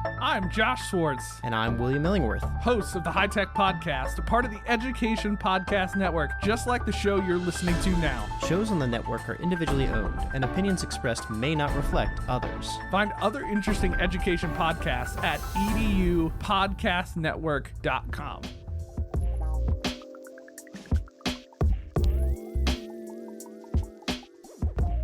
I'm Josh Swartz, And I'm William Illingworth. host of the High Tech Podcast, a part of the Education Podcast Network, just like the show you're listening to now. Shows on the network are individually owned, and opinions expressed may not reflect others. Find other interesting education podcasts at edupodcastnetwork.com.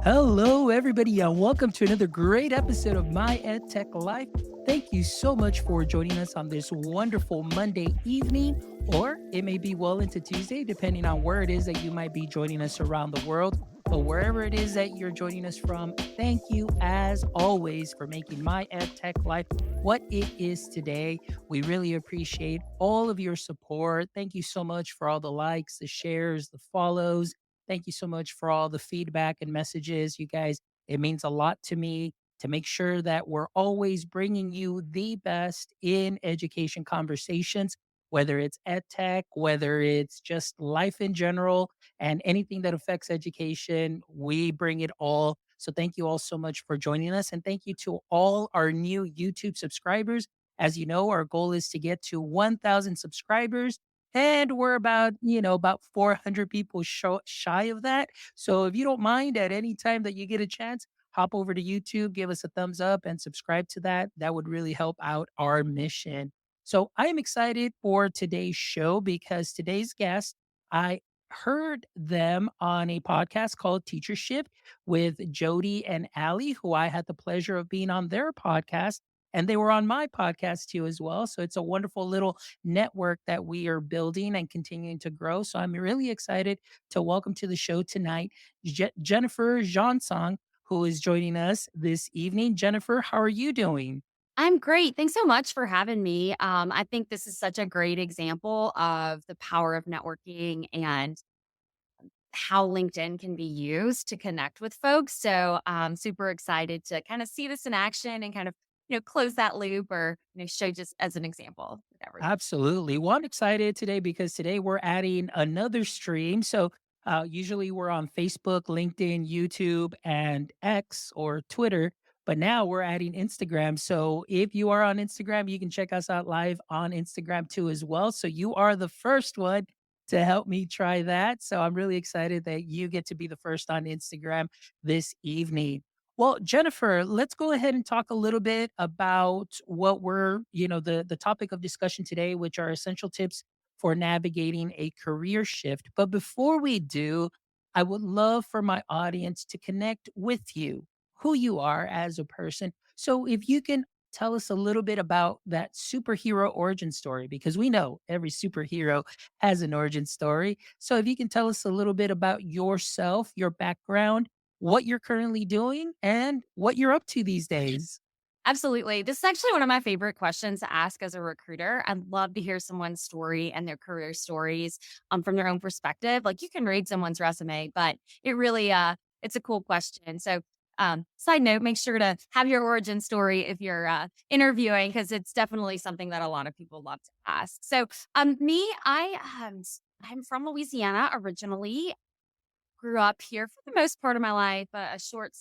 Hello, everybody, and welcome to another great episode of My EdTech Life. Thank you so much for joining us on this wonderful Monday evening, or it may be well into Tuesday, depending on where it is that you might be joining us around the world. But wherever it is that you're joining us from, thank you as always for making My EdTech Life what it is today. We really appreciate all of your support. Thank you so much for all the likes, the shares, the follows. Thank you so much for all the feedback and messages, you guys. It means a lot to me to make sure that we're always bringing you the best in education conversations, whether it's ed tech, whether it's just life in general, and anything that affects education. We bring it all. So thank you all so much for joining us. And thank you to all our new YouTube subscribers. As you know, our goal is to get to 1,000 subscribers. And we're about 400 people shy of that. So if you don't mind, at any time that you get a chance, hop over to YouTube, give us a thumbs up and subscribe to that. That would really help out our mission. So I am excited for today's show because today's guest, I heard them on a podcast called Teachership with Jody and Allie, who I had the pleasure of being on their podcast. And they were on my podcast too, as well. So it's a wonderful little network that we are building and continuing to grow. So I'm really excited to welcome to the show tonight Jennifer Jeansonne, who is joining us this evening. Jennifer, how are you doing? I'm great. Thanks so much for having me. I think this is such a great example of the power of networking and how LinkedIn can be used to connect with folks. So I'm super excited to kind of see this in action and kind of, close that loop or, show just as an example with everything. Absolutely. Well, I'm excited today because today we're adding another stream. So usually we're on Facebook, LinkedIn, YouTube, and X or Twitter. But now we're adding Instagram. So if you are on Instagram, you can check us out live on Instagram too, as well. So you are the first one to help me try that. So I'm really excited that you get to be the first on Instagram this evening. Well, Jennifer, let's go ahead and talk a little bit about what the topic of discussion today, which are essential tips for navigating a career shift. But before we do, I would love for my audience to connect with you, who you are as a person. So if you can tell us a little bit about that superhero origin story, because we know every superhero has an origin story. So if you can tell us a little bit about yourself, your background, what you're currently doing, and what you're up to these days. Absolutely. This is actually one of my favorite questions to ask as a recruiter. I'd love to hear someone's story and their career stories from their own perspective. Like you can read someone's resume, but it really it's a cool question. So side note, make sure to have your origin story if you're interviewing, because it's definitely something that a lot of people love to ask. So I'm from Louisiana originally. Grew up here for the most part of my life, a short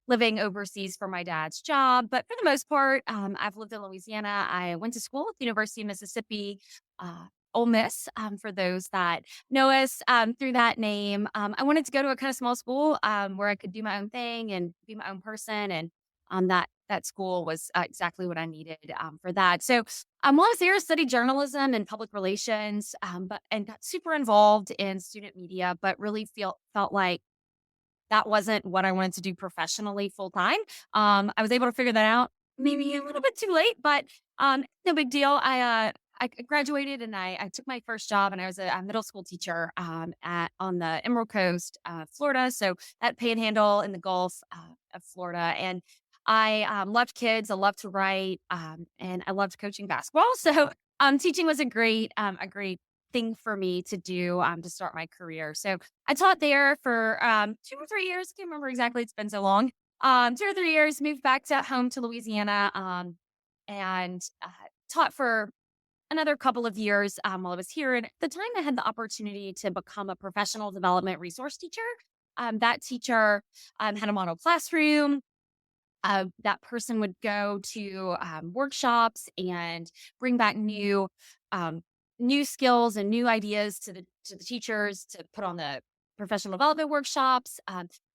living overseas for my dad's job. But for the most part, I've lived in Louisiana. I went to school at the University of Mississippi, Ole Miss, for those that know us through that name. I wanted to go to a kind of small school where I could do my own thing and be my own person. And that school was exactly what I needed for that. So while I was there, I studied journalism and public relations, and got super involved in student media, but really felt like that wasn't what I wanted to do professionally full time. I was able to figure that out maybe a little bit too late, but no big deal. I graduated and I took my first job, and I was a middle school teacher on the Emerald Coast, Florida. So that panhandle in the Gulf of Florida. And I loved kids. I loved to write, and I loved coaching basketball. So teaching was a great thing for me to do to start my career. So I taught there for 2 or 3 years. Can't remember exactly. It's been so long. 2 or 3 years. Moved back to home to Louisiana, and taught for another couple of years while I was here. And at the time, I had the opportunity to become a professional development resource teacher. That teacher had a model classroom. that person would go to workshops and bring back um, new skills and new ideas to the teachers to put on the professional development workshops.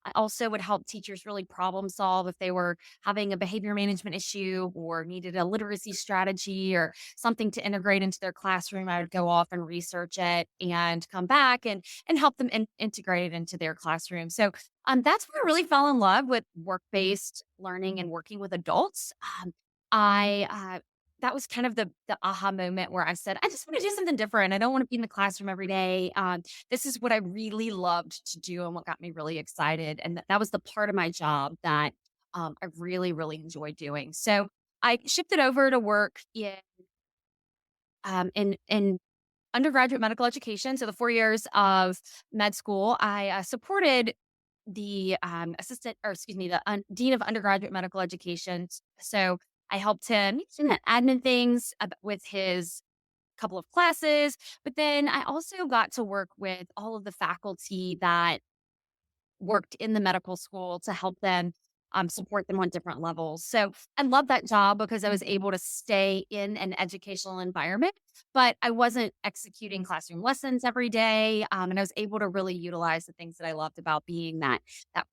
I also would help teachers really problem solve if they were having a behavior management issue or needed a literacy strategy or something to integrate into their classroom. I would go off and research it and come back and help them integrate it into their classroom. So that's where I really fell in love with work-based learning and working with adults. I That was kind of the aha moment where I said, I just want to do something different. I don't want to be in the classroom every day. This is what I really loved to do and what got me really excited. And that was the part of my job that I really, really enjoyed doing. So I shifted over to work in undergraduate medical education. So the 4 years of med school, I supported the assistant, or excuse me, the dean of undergraduate medical education. So I helped him in admin things with his couple of classes, but then I also got to work with all of the faculty that worked in the medical school to help them support them on different levels. So I love that job because I was able to stay in an educational environment, but I wasn't executing classroom lessons every day. And I was able to really utilize the things that I loved about being that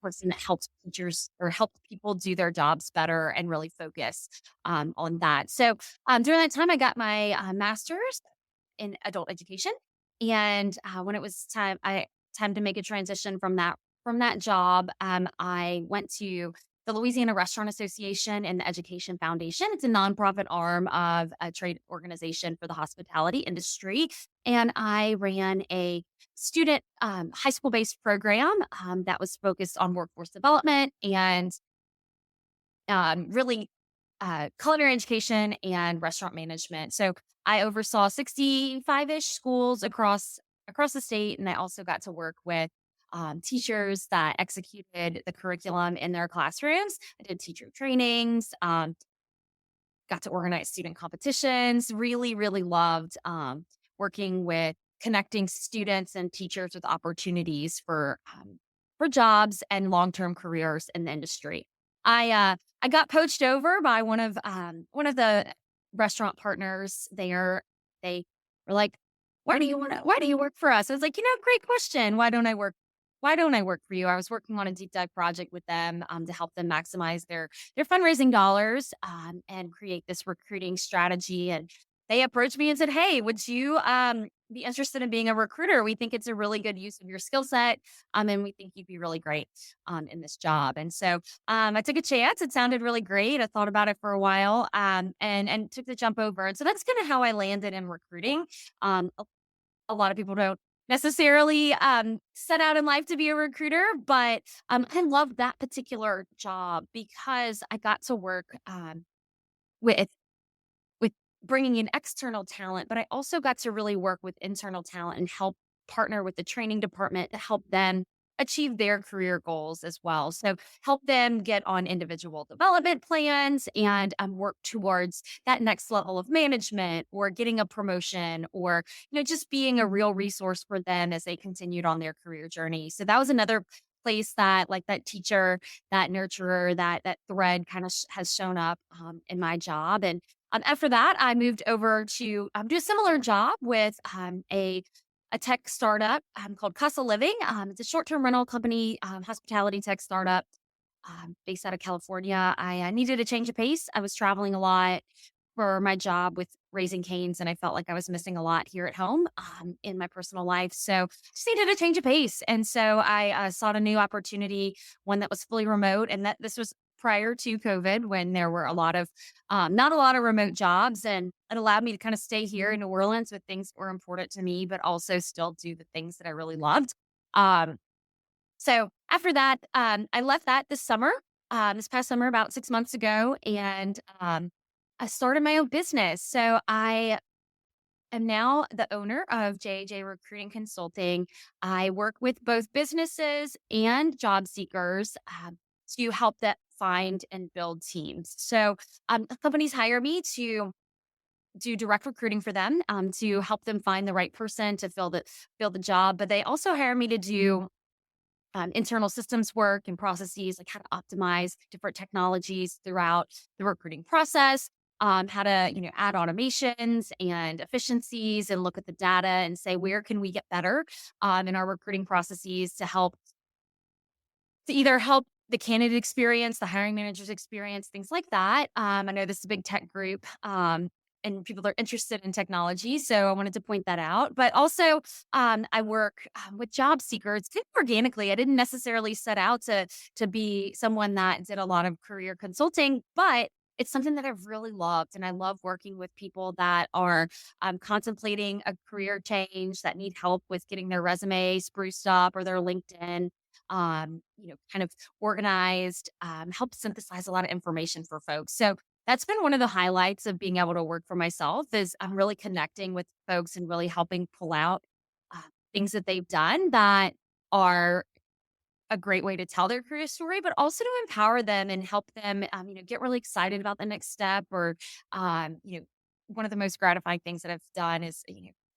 person that helps teachers or helps people do their jobs better and really focus on that. So during that time, I got my master's in adult education. And when it was time to make a transition from that job, I went to the Louisiana Restaurant Association and the Education Foundation. It's a nonprofit arm of a trade organization for the hospitality industry. And I ran a student high school based program that was focused on workforce development and really culinary education and restaurant management. So I oversaw 65-ish schools across the state, and I also got to work with teachers that executed the curriculum in their classrooms. I did teacher trainings, got to organize student competitions. Really, really loved working with connecting students and teachers with opportunities for jobs and long term careers in the industry. I got poached over by one of the restaurant partners there. They were like, why do you work for us? I was like, great question. Why don't I work for you? I was working on a deep dive project with them to help them maximize their fundraising dollars and create this recruiting strategy. And they approached me and said, "Hey, would you be interested in being a recruiter? We think it's a really good use of your skill set, and we think you'd be really great in this job." And so I took a chance. It sounded really great. I thought about it for a while and took the jump over. And so that's kind of how I landed in recruiting. A lot of people don't necessarily set out in life to be a recruiter, but I love that particular job because I got to work with with bringing in external talent, but I also got to really work with internal talent and help partner with the training department to help them achieve their career goals as well. So help them get on individual development plans and work towards that next level of management or getting a promotion or, just being a real resource for them as they continued on their career journey. So that was another place that like that teacher, that nurturer, that thread kind of has shown up in my job. And after that, I moved over to do a similar job with a tech startup called Casa Living. It's a short-term rental company, hospitality tech startup based out of California. I needed a change of pace. I was traveling a lot for my job with raising canes, and I felt like I was missing a lot here at home in my personal life. So just needed a change of pace. And so I sought a new opportunity, one that was fully remote, and that this was prior to COVID when there were not a lot of remote jobs. And it allowed me to kind of stay here in New Orleans with things that were important to me, but also still do the things that I really loved. Um, so after that, I left that this past summer, about 6 months ago, and I started my own business. So I am now the owner of JJ Recruiting Consulting. I work with both businesses and job seekers to help them find and build teams. So companies hire me to do direct recruiting for them to help them find the right person to fill the job, but they also hire me to do internal systems work and processes, like how to optimize different technologies throughout the recruiting process, how to, add automations and efficiencies and look at the data and say, where can we get better in our recruiting processes to either help the candidate experience, the hiring manager's experience, things like that. I know this is a big tech group, and people are interested in technology, so I wanted to point that out. But also, I work with job seekers kind of organically. I didn't necessarily set out to be someone that did a lot of career consulting, but it's something that I've really loved, and I love working with people that are contemplating a career change, that need help with getting their resume spruced up or their LinkedIn kind of organized, help synthesize a lot of information for folks. So that's been one of the highlights of being able to work for myself is I'm really connecting with folks and really helping pull out uh, things that they've done that are a great way to tell their career story, but also to empower them and help them, get really excited about the next step. Or, one of the most gratifying things that I've done is,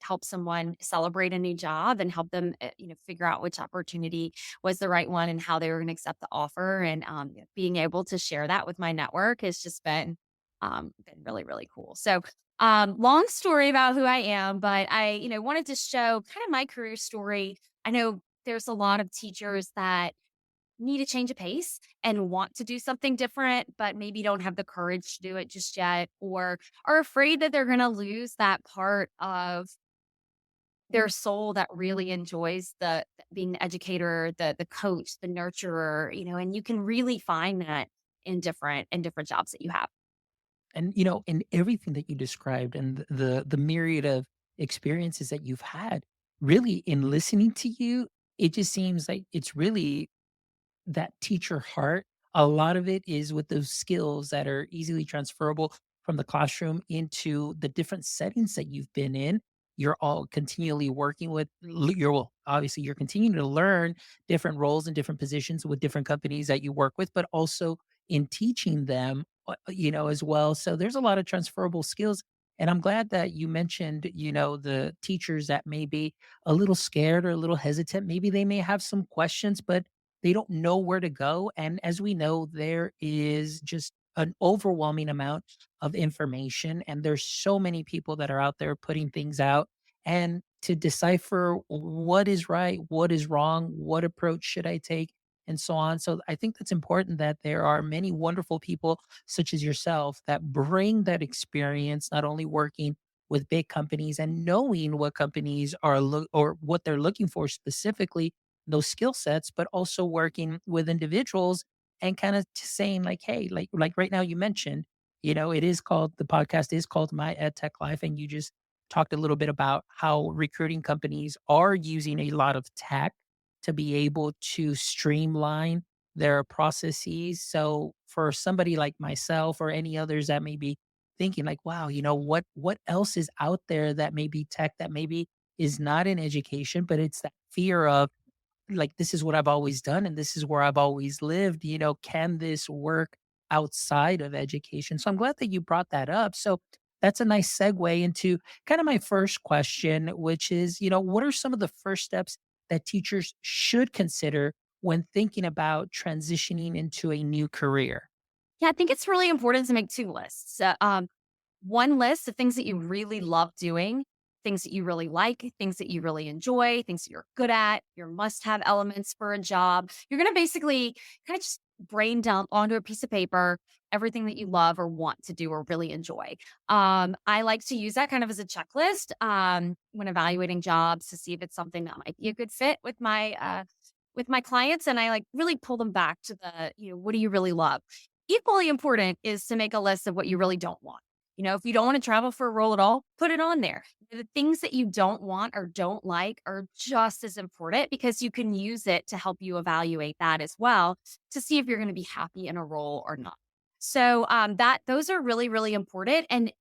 help someone celebrate a new job and help them, figure out which opportunity was the right one and how they were going to accept the offer. And being able to share that with my network has just been really, really cool. So, long story about who I am, but I, wanted to show kind of my career story. I know there's a lot of teachers that need a change of pace and want to do something different, but maybe don't have the courage to do it just yet, or are afraid that they're going to lose that part of their soul that really enjoys the being the educator, the coach, the nurturer, and you can really find that in different jobs that you have. And in everything that you described and the myriad of experiences that you've had, really in listening to you, it just seems like it's really that teacher heart. A lot of it is with those skills that are easily transferable from the classroom into the different settings that you've been in. You're all continually working with, well, obviously, you're continuing to learn different roles and different positions with different companies that you work with, but also in teaching them, as well. So there's a lot of transferable skills. And I'm glad that you mentioned, the teachers that may be a little scared or a little hesitant. Maybe they may have some questions, but they don't know where to go. And as we know, there is just an overwhelming amount of information, and there's so many people that are out there putting things out. And to decipher what is right, what is wrong, what approach should I take, and so on. So I think that's important that there are many wonderful people such as yourself that bring that experience, not only working with big companies and knowing what companies are or what they're looking for specifically, those skill sets, but also working with individuals and kind of saying like, hey, like right now you mentioned, it is called the podcast is called My Ed Tech Life, and you just talked a little bit about how recruiting companies are using a lot of tech to be able to streamline their processes. So for somebody like myself or any others that may be thinking like, wow, what else is out there that may be tech that maybe is not in education, but it's that fear of like, this is what I've always done and this is where I've always lived, can this work outside of education? So I'm glad that you brought that up. So that's a nice segue into kind of my first question, which is, what are some of the first steps that teachers should consider when thinking about transitioning into a new career? Yeah, I think it's really important to make two lists. One list of things that you really love doing, things that you really like, things that you really enjoy, things that you're good at, your must have elements for a job. You're going to basically kind of just brain dump onto a piece of paper everything that you love or want to do or really enjoy. I like to use that kind of as a checklist when evaluating jobs to see if it's something that might be a good fit with my clients, and I like really pull them back to the, what do you really love? Equally important is to make a list of what you really don't want. If you don't want to travel for a role at all, put it on there. The things that you don't want or don't like are just as important because you can use it to help you evaluate that as well to see if you're going to be happy in a role or not. So that those are really, really important. And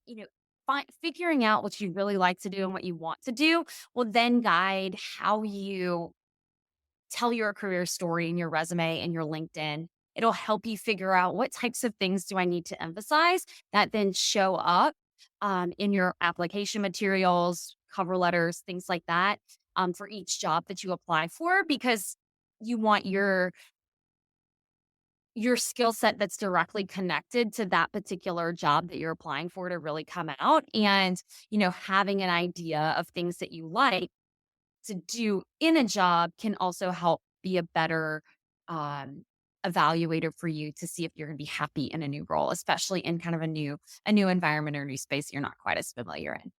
figuring out what you really like to do and what you want to do will then guide how you tell your career story in your resume and your LinkedIn. It'll help you figure out what types of things do I need to emphasize that then show up in your application materials, cover letters, things like that for each job that you apply for. Because you want your skill set that's directly connected to that particular job that you're applying for to really come out. And, having an idea of things that you like to do in a job can also help be a better um, evaluator for you to see if you're going to be happy in a new role, especially in kind of a new environment or new space you're not quite as familiar in.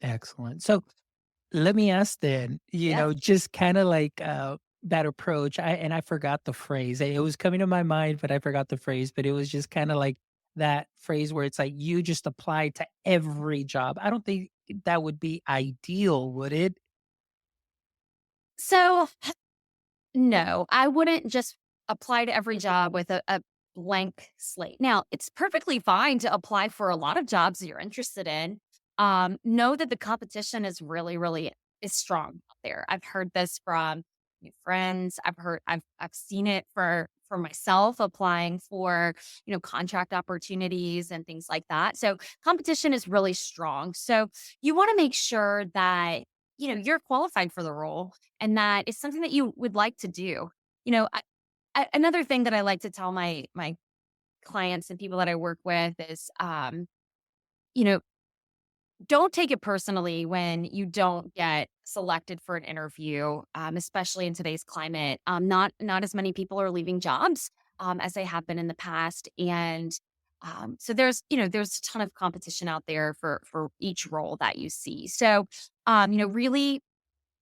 Excellent. So let me ask then, Yeah. just kinda like, that approach, I forgot the phrase. It was coming to my mind, but I forgot the phrase, but it was just kinda like that phrase where it's like you just apply to every job. I don't think that would be ideal, would it? So no, I wouldn't just apply to every job with a blank slate. Now, it's perfectly fine to apply for a lot of jobs that you're interested in. Know that the competition is really, really is strong out there. I've heard this from friends. I've seen it for myself applying for contract opportunities and things like that. So competition is really strong. So you want to make sure that you're qualified for the role and that it's something that you would like to do. Another thing that I like to tell my clients and people that I work with is, you know, don't take it personally when you don't get selected for an interview, especially in today's climate. Not as many people are leaving jobs as they have been in the past, and so there's a ton of competition out there for each role that you see. So, really,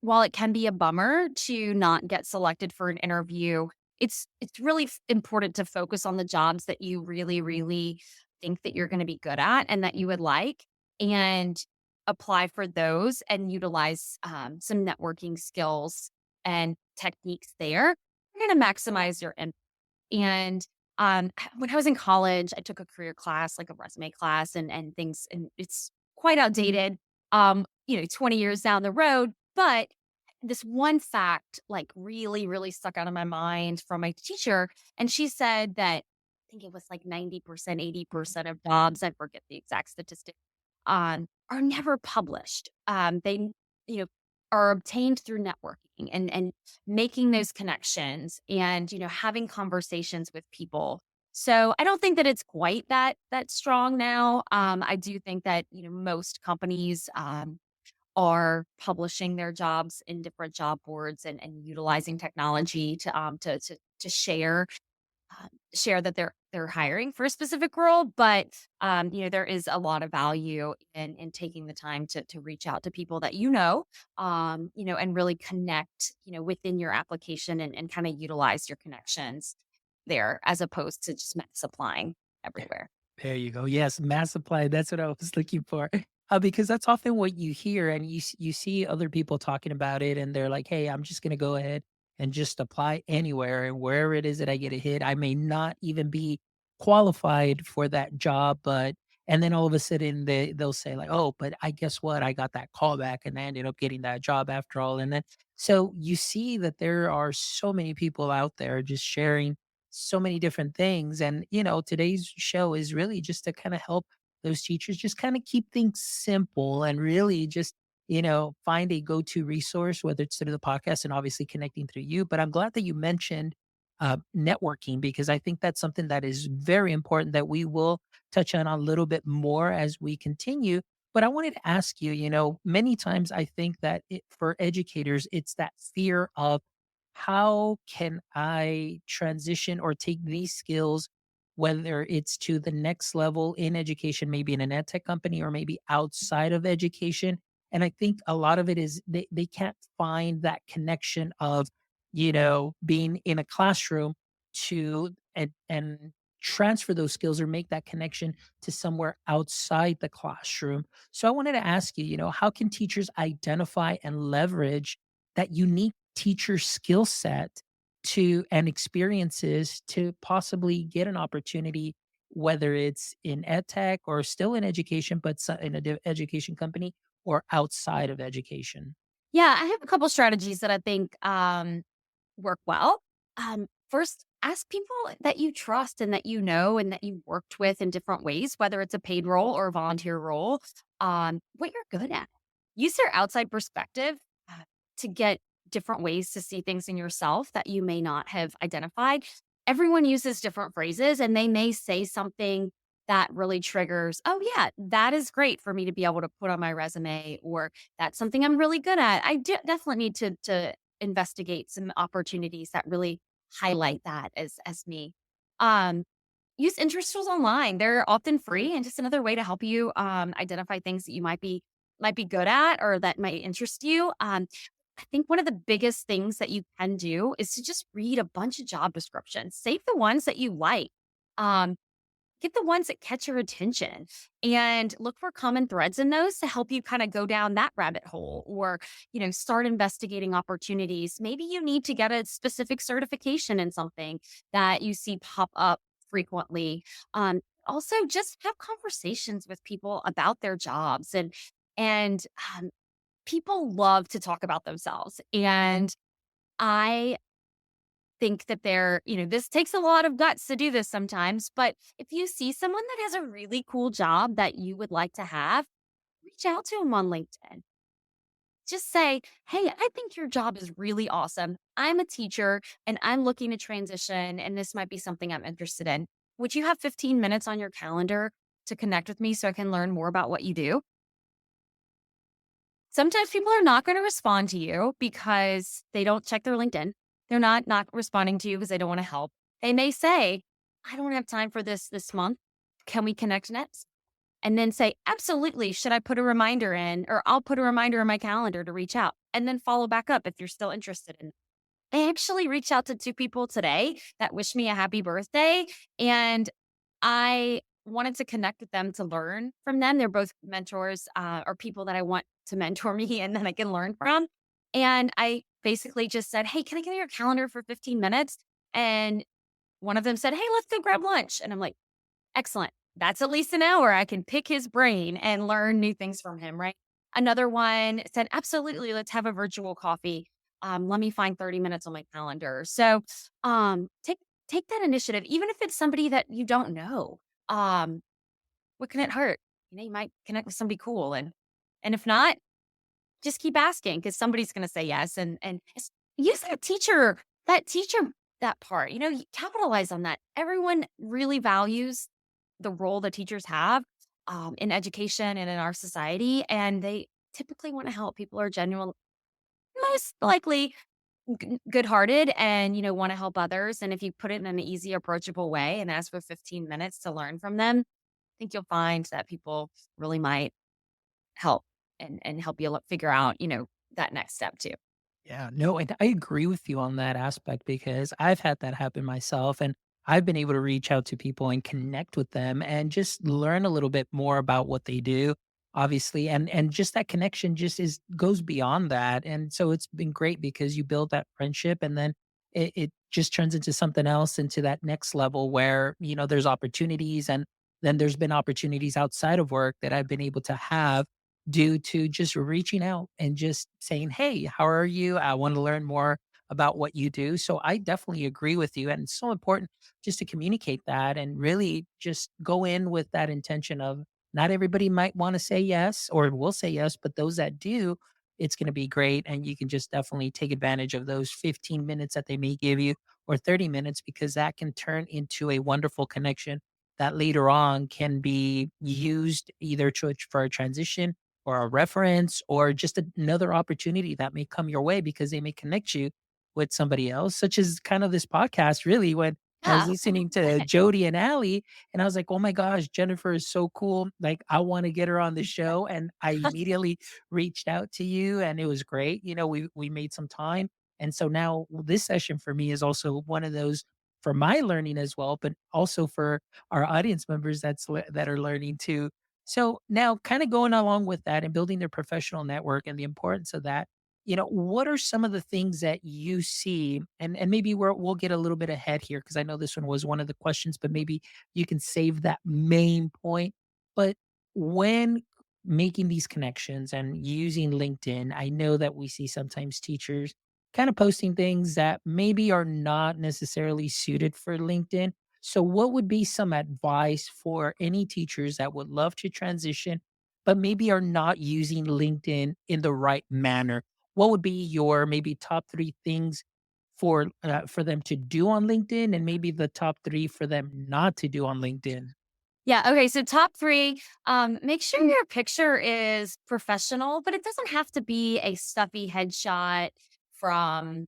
while it can be a bummer to not get selected for an interview, it's really important to focus on the jobs that you really, really think that you're gonna be good at and that you would like, and apply for those and utilize, some networking skills and techniques there. You're gonna maximize your and, when I was in college, I took a career class, like a resume class and things, and it's quite outdated, 20 years down the road. But this one fact, like, really, really stuck out of my mind from my teacher. And she said that I think it was like 90%, 80% of jobs, I forget the exact statistic, are never published. They, you know, are obtained through networking and making those connections and, having conversations with people. So I don't think that it's quite that strong now. I do think that, most companies are publishing their jobs in different job boards and utilizing technology to share that they're hiring for a specific role. But there is a lot of value in taking the time to reach out to people that and really connect, within your application and kind of utilize your connections there as opposed to just mass applying everywhere. There you go. Yes, mass supply. That's what I was looking for. Because that's often what you hear, and you see other people talking about it, and they're like, "Hey, I'm just gonna go ahead and just apply anywhere, and wherever it is that I get a hit, I may not even be qualified for that job, but." And then all of a sudden they'll say like, "Oh, but I guess what? I got that call back, and I ended up getting that job after all." And then so you see that there are so many people out there just sharing so many different things. And, today's show is really just to kind of help those teachers just kind of keep things simple and really just, find a go to resource, whether it's through the podcast and obviously connecting through you. But I'm glad that you mentioned networking, because I think that's something that is very important that we will touch on a little bit more as we continue. But I wanted to ask you, many times I think that for educators, it's that fear of how can I transition or take these skills, whether it's to the next level in education, maybe in an ed tech company or maybe outside of education. And I think a lot of it is they can't find that connection of, being in a classroom to and transfer those skills or make that connection to somewhere outside the classroom. So I wanted to ask you, how can teachers identify and leverage that unique teacher skill set to and experiences to possibly get an opportunity, whether it's in ed tech or still in education, but in a education company or outside of education? Yeah, I have a couple strategies that I think work well. First, ask people that you trust and that you know and that you worked with in different ways, whether it's a paid role or a volunteer role, what you're good at. Use their outside perspective to get different ways to see things in yourself that you may not have identified. Everyone uses different phrases and they may say something that really triggers, oh, yeah, that is great for me to be able to put on my resume, or that's something I'm really good at. Definitely need to investigate some opportunities that really highlight that as me. Um, Use interest tools online. They're often free and just another way to help you identify things that you might be good at or that might interest you. I think one of the biggest things that you can do is to just read a bunch of job descriptions. Save the ones that you like. Um, Get the ones that catch your attention and look for common threads in those to help you kind of go down that rabbit hole, or, start investigating opportunities. Maybe you need to get a specific certification in something that you see pop up frequently. Also, just have conversations with people about their jobs, and people love to talk about themselves. And I think that this takes a lot of guts to do this sometimes, but if you see someone that has a really cool job that you would like to have, reach out to them on LinkedIn. Just say, hey, I think your job is really awesome. I'm a teacher and I'm looking to transition, and this might be something I'm interested in. Would you have 15 minutes on your calendar to connect with me so I can learn more about what you do? Sometimes people are not going to respond to you because they don't check their LinkedIn. They're not responding to you because they don't want to help. They may say, "I don't have time for this month. Can we connect next?" And then say, "Absolutely. Should I put a reminder in, or I'll put a reminder in my calendar to reach out." And then follow back up if you're still interested in. I actually reached out to 2 people today that wished me a happy birthday, and I wanted to connect with them to learn from them. They're both mentors, or people that I want to mentor me and then I can learn from. And I basically just said, "Hey, can I get your calendar for 15 minutes?" And one of them said, "Hey, let's go grab lunch." And I'm like, excellent. That's at least an hour. I can pick his brain and learn new things from him, right? Another one said, absolutely, let's have a virtual coffee. Let me find 30 minutes on my calendar. So take that initiative, even if it's somebody that you don't know. Um, what can it hurt? You might connect with somebody cool. And if not, just keep asking because somebody's gonna say yes. Use that teacher that part, capitalize on that. Everyone really values the role that teachers have, in education and in our society, and they typically want to help. People are genuine, most likely good-hearted, and want to help others. And if you put it in an easy, approachable way and ask for 15 minutes to learn from them, I think you'll find that people really might help and help you figure out, that next step too. Yeah, no, and I agree with you on that aspect because I've had that happen myself, and I've been able to reach out to people and connect with them and just learn a little bit more about what they do, obviously, and just that connection just is goes beyond that. And so it's been great because you build that friendship, and then it just turns into something else, into that next level where there's opportunities, and then there's been opportunities outside of work that I've been able to have due to just reaching out and just saying, "Hey, how are you? I want to learn more about what you do." So I definitely agree with you. And it's so important just to communicate that and really just go in with that intention of not everybody might want to say yes or will say yes, but those that do, it's going to be great. And you can just definitely take advantage of those 15 minutes that they may give you or 30 minutes because that can turn into a wonderful connection that later on can be used either for a transition or a reference or just another opportunity that may come your way because they may connect you with somebody else, such as kind of this podcast. Really, when I was Yeah. listening to Jody and Allie, and I was like, oh my gosh, Jennifer is so cool. Like, I want to get her on the show. And I immediately reached out to you, and it was great. We made some time. And so now this session for me is also one of those for my learning as well, but also for our audience members that are learning too. So now kind of going along with that and building their professional network and the importance of that, what are some of the things that you see, and maybe we'll get a little bit ahead here because I know this one was one of the questions, but maybe you can save that main point. But when making these connections and using LinkedIn, I know that we see sometimes teachers kind of posting things that maybe are not necessarily suited for LinkedIn. So, what would be some advice for any teachers that would love to transition, but maybe are not using LinkedIn in the right manner? what would be your maybe top 3 things for them to do on LinkedIn and maybe the top 3 for them not to do on LinkedIn? Yeah. Okay. So top three, make sure your picture is professional, but it doesn't have to be a stuffy headshot from,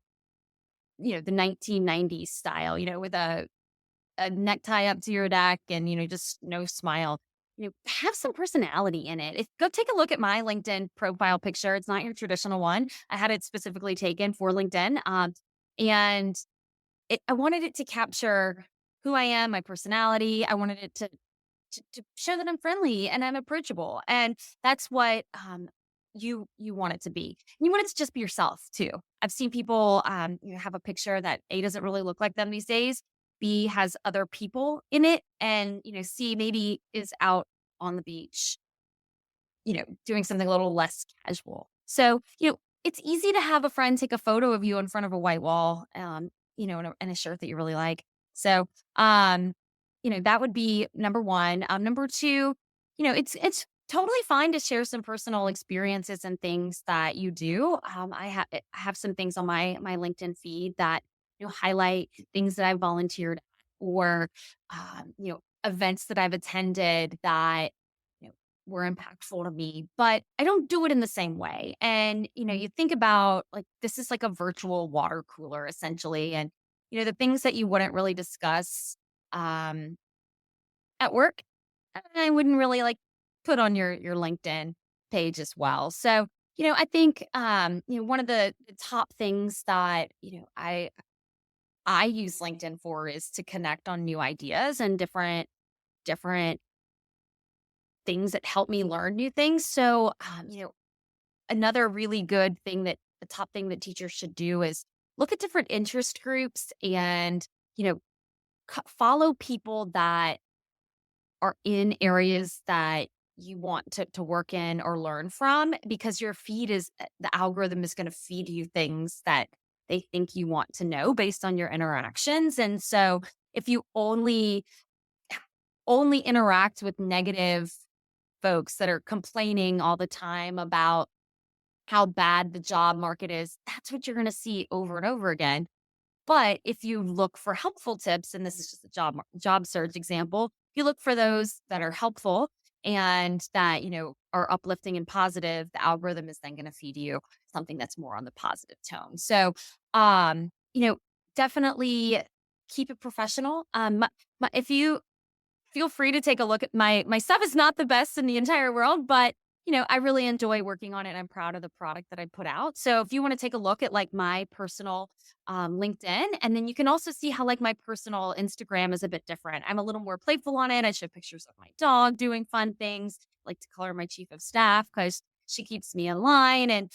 the 1990s style, with a necktie up to your neck and, just no smile. Have some personality in it. Go take a look at my LinkedIn profile picture. It's not your traditional one. I had it specifically taken for LinkedIn. And I wanted it to capture who I am, my personality. I wanted it to show that I'm friendly and I'm approachable. And that's what you want it to be. You want it to just be yourself too. I've seen people have a picture that A doesn't really look like them these days. B has other people in it, and C maybe is out on the beach, doing something a little less casual. So, it's easy to have a friend take a photo of you in front of a white wall, in a shirt that you really like. So, that would be number one. Number two, it's totally fine to share some personal experiences and things that you do. I have some things on my LinkedIn feed that highlight things that I volunteered at, or events that I've attended that you know were impactful to me. But I don't do it in the same way. And you think about, like, this is like a virtual water cooler essentially, and the things that you wouldn't really discuss. Um, at work, I wouldn't really, like, put on your LinkedIn page as well. So, I think, one of the top things that, I use LinkedIn for is to connect on new ideas and different things that help me learn new things. So, another really good thing that the top thing that teachers should do is look at different interest groups and, you know, follow people that are in areas that you want to work in or learn from, because your feed is the algorithm is going to feed you things that they think you want to know based on your interactions. And so if you only interact with negative folks that are complaining all the time about how bad the job market is, that's what you're going to see over and over again. But if you look for helpful tips, and this is just a job search example, you look for those that are helpful and that, are uplifting and positive, the algorithm is then going to feed you something that's more on the positive tone. So, um, you know, definitely keep it professional. If you feel free to take a look at my stuff is not the best in the entire world, but I really enjoy working on it. I'm proud of the product that I put out. So if you want to take a look at, like, my personal LinkedIn, and then you can also see how, like, my personal Instagram is a bit different. I'm a little more playful on it. I show pictures of my dog doing fun things, like to color my chief of staff because she keeps me in line. And,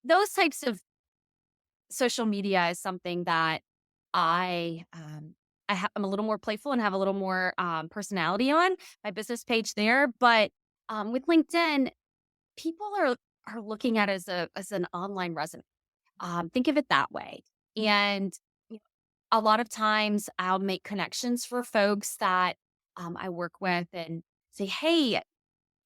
those types of social media is something that I, I'm a little more playful and have a little more personality on my business page there. But with LinkedIn, people are looking at it as an online resume. Think of it that way. And you know, a lot of times I'll make connections for folks that I work with and say, "Hey,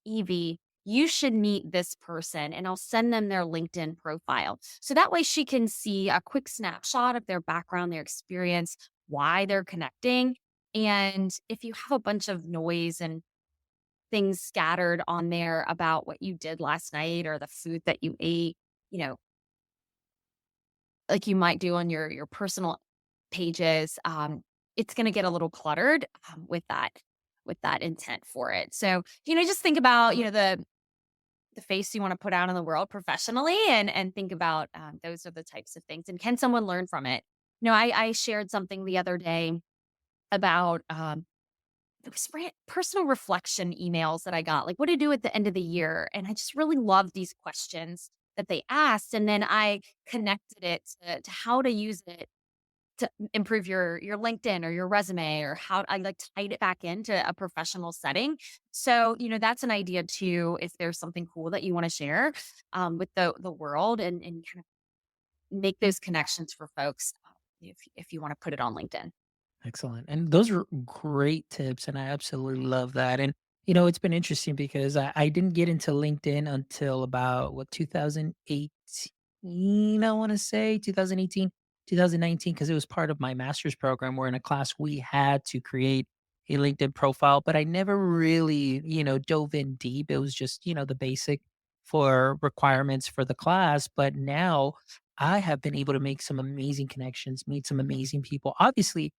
Evie, you should meet this person," and I'll send them their LinkedIn profile. So that way she can see a quick snapshot of their background, their experience, why they're connecting. And if you have a bunch of noise and things scattered on there about what you did last night or the food that you ate, you know, like you might do on your personal pages, it's going to get a little cluttered with that intent for it. So, just think about, the face you want to put out in the world professionally, and think about those are the types of things. And can someone learn from it? I shared something the other day about it was personal reflection emails that I got, like, what do you do at the end of the year? And I just really loved these questions that they asked. And then I connected it to how to use it to improve your LinkedIn or your resume, or how I, like, tied it back into a professional setting. So, that's an idea too, if there's something cool that you want to share with the world, and kind of make those connections for folks if you want to put it on LinkedIn. Excellent. And those are great tips. And I absolutely love that. And, it's been interesting because I didn't get into LinkedIn until about what, 2008. 2018, I want to say 2018, 2019, because it was part of my master's program where in a class we had to create a LinkedIn profile, but I never really, dove in deep. It was just, the basic for requirements for the class. But now I have been able to make some amazing connections, meet some amazing people. Obviously,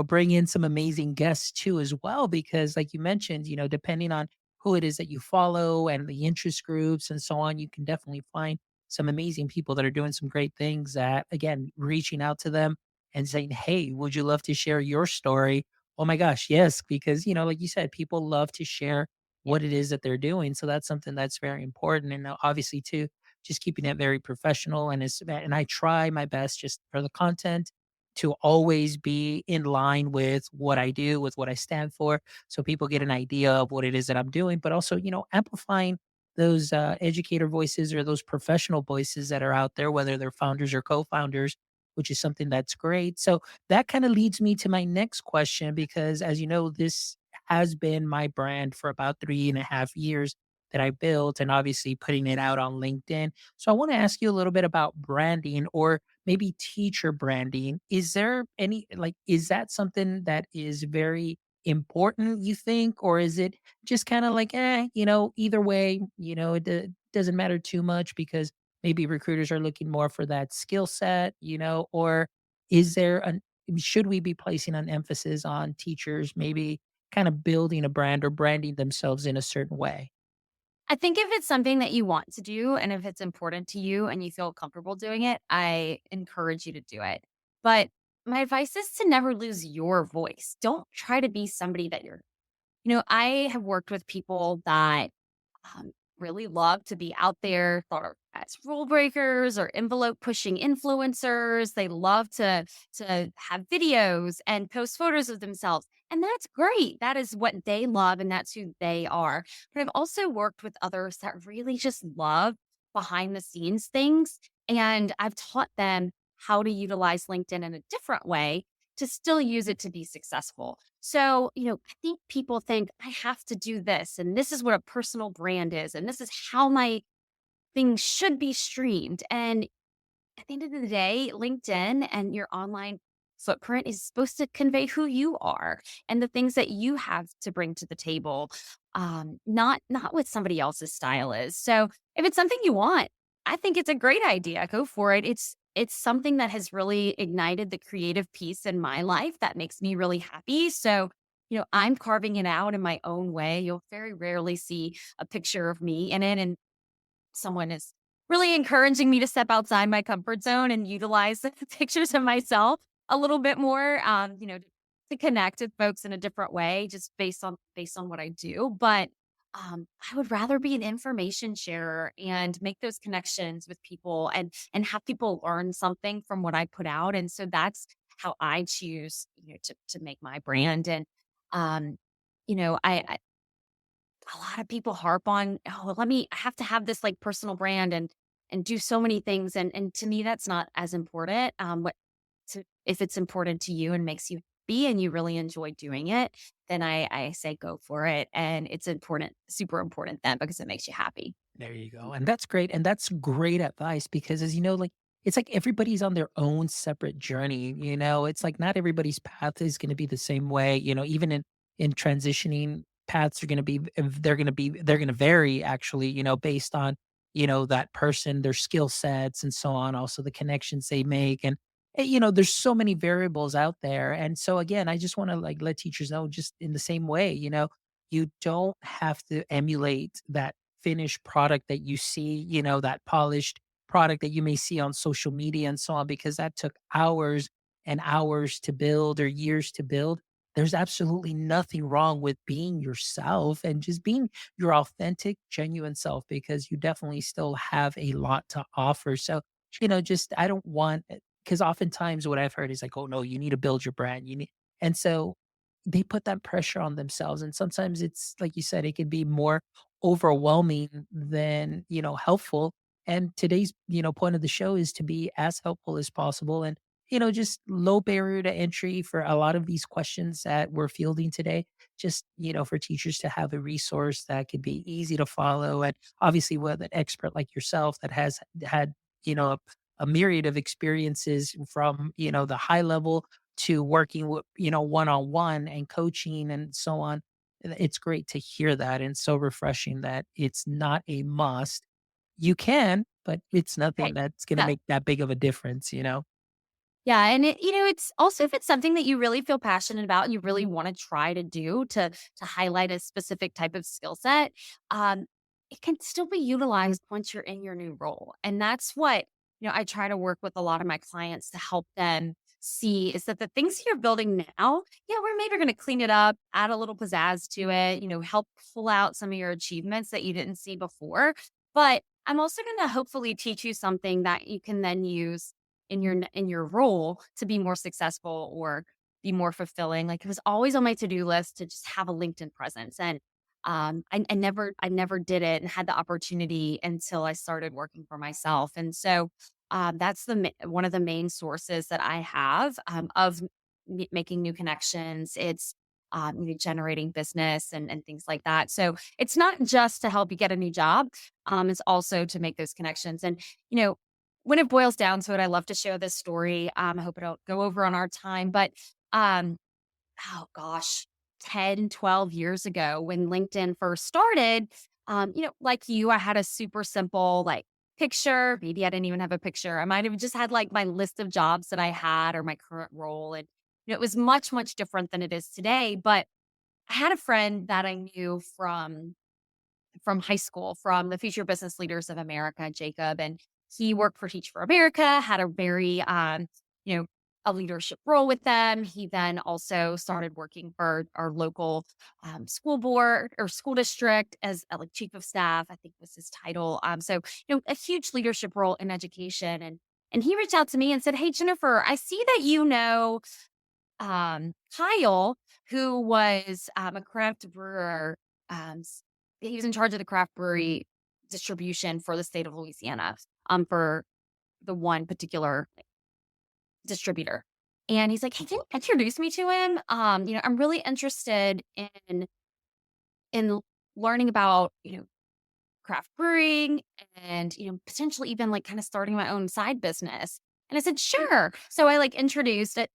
bring in some amazing guests too, as well, because like you mentioned, depending on who it is that you follow and the interest groups and so on, you can definitely find some amazing people that are doing some great things that, again, reaching out to them and saying, hey, would you love to share your story? Oh my gosh, yes, because, like you said, people love to share what it is that they're doing. So that's something that's very important. And obviously, too, just keeping it very professional. And I try my best just for the content to always be in line with what I do, with what I stand for. So people get an idea of what it is that I'm doing, but also, amplifying those educator voices or those professional voices that are out there, whether they're founders or co-founders, which is something that's great. So that kind of leads me to my next question, because as you know, this has been my brand for about 3.5 years that I built, and obviously putting it out on LinkedIn. So I want to ask you a little bit about branding, or maybe teacher branding. Is there any, like, is that something that is very important, you think, or is it just kind of like, either way, it doesn't matter too much because maybe recruiters are looking more for that skill set, or is there an, should we be placing an emphasis on teachers maybe kind of building a brand or branding themselves in a certain way? I think if it's something that you want to do and if it's important to you and you feel comfortable doing it, I encourage you to do it. But my advice is to never lose your voice. Don't try to be somebody that you're, I have worked with people that really love to be out there, thought of as rule breakers or envelope pushing influencers. They love to have videos and post photos of themselves. And that's great. That is what they love and that's who they are. But I've also worked with others that really just love behind the scenes things. And I've taught them how to utilize LinkedIn in a different way to still use it to be successful. So, I think people think I have to do this, and this is what a personal brand is, and this is how my thing should be streamed. And at the end of the day, LinkedIn and your online footprint is supposed to convey who you are and the things that you have to bring to the table, not what somebody else's style is. So if it's something you want, I think it's a great idea. Go for it. It's something that has really ignited the creative piece in my life that makes me really happy. So, I'm carving it out in my own way. You'll very rarely see a picture of me in it. And someone is really encouraging me to step outside my comfort zone and utilize the pictures of myself a little bit more, to connect with folks in a different way, just based on what I do. But I would rather be an information sharer and make those connections with people and have people learn something from what I put out. And so that's how I choose, to make my brand. And um, I a lot of people harp on, "Oh, I have to have this, like, personal brand and do so many things," and to me, that's not as important. What to If it's important to you and makes you happy and you really enjoy doing it, then I say go for it, and it's important, super important then because it makes you happy. There you go. And that's great. And that's great advice because, as you know, like, it's like everybody's on their own separate journey. It's like not everybody's path is going to be the same way. Even in transitioning, paths are going to be, they're going to vary actually, based on, that person, their skill sets and so on, also the connections they make. And, there's so many variables out there. And so, again, I just want to like let teachers know just in the same way, you don't have to emulate that finished product that you see, that polished product that you may see on social media and so on, because that took hours and hours to build or years to build. There's absolutely nothing wrong with being yourself and just being your authentic, genuine self, because you definitely still have a lot to offer. So, just I don't want, because oftentimes what I've heard is like, oh no, you need to build your brand. And so they put that pressure on themselves. And sometimes it's like you said, it can be more overwhelming than, helpful. And today's, point of the show is to be as helpful as possible and, just low barrier to entry for a lot of these questions that we're fielding today. Just, for teachers to have a resource that could be easy to follow. And obviously with an expert like yourself that has had a myriad of experiences from, the high level to working with, one on one and coaching and so on. It's great to hear that. And so refreshing that it's not a must. You can, but it's nothing Right. that's going to Yeah. make that big of a difference. Yeah, and it's also if it's something that you really feel passionate about and you really want to try to do to highlight a specific type of skill set, um, it can still be utilized once you're in your new role. And that's what, I try to work with a lot of my clients to help them see is that the things you're building now, yeah, we're maybe going to clean it up, add a little pizzazz to it, help pull out some of your achievements that you didn't see before. But I'm also going to hopefully teach you something that you can then use in your role to be more successful or be more fulfilling. Like it was always on my to-do list to just have a LinkedIn presence. And I never did it and had the opportunity until I started working for myself. And so that's one of the main sources that I have of making new connections. It's generating business and things like that. So it's not just to help you get a new job. It's also to make those connections. And you know, when it boils down to it, I love to share this story. I hope it don't go over on our time, but um, oh gosh, 10, 12 years ago when LinkedIn first started, like you, I had a super simple like picture. Maybe I didn't even have a picture. I might have just had like my list of jobs that I had or my current role. And it was much, much different than it is today. But I had a friend that I knew from high school, from the Future Business Leaders of America, Jacob, and he worked for Teach for America, had a very, you know, a leadership role with them. He then also started working for our local school board or school district as like chief of staff, I think was his title. So a huge leadership role in education, and he reached out to me and said, "Hey, Jennifer, I see that Kyle, who was a craft brewer, he was in charge of the craft brewery distribution for the state of Louisiana, for the one particular distributor. And he's like, "Hey, can you introduce me to him? I'm really interested in learning about, craft brewing and, potentially even like kind of starting my own side business." And I said, "Sure." So I like introduced it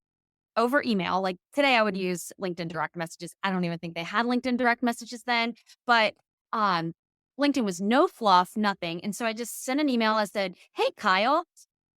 over email. Like today I would use LinkedIn direct messages. I don't even think they had LinkedIn direct messages then, but um LinkedIn was no fluff, nothing. And so I just sent an email. I said, "Hey Kyle,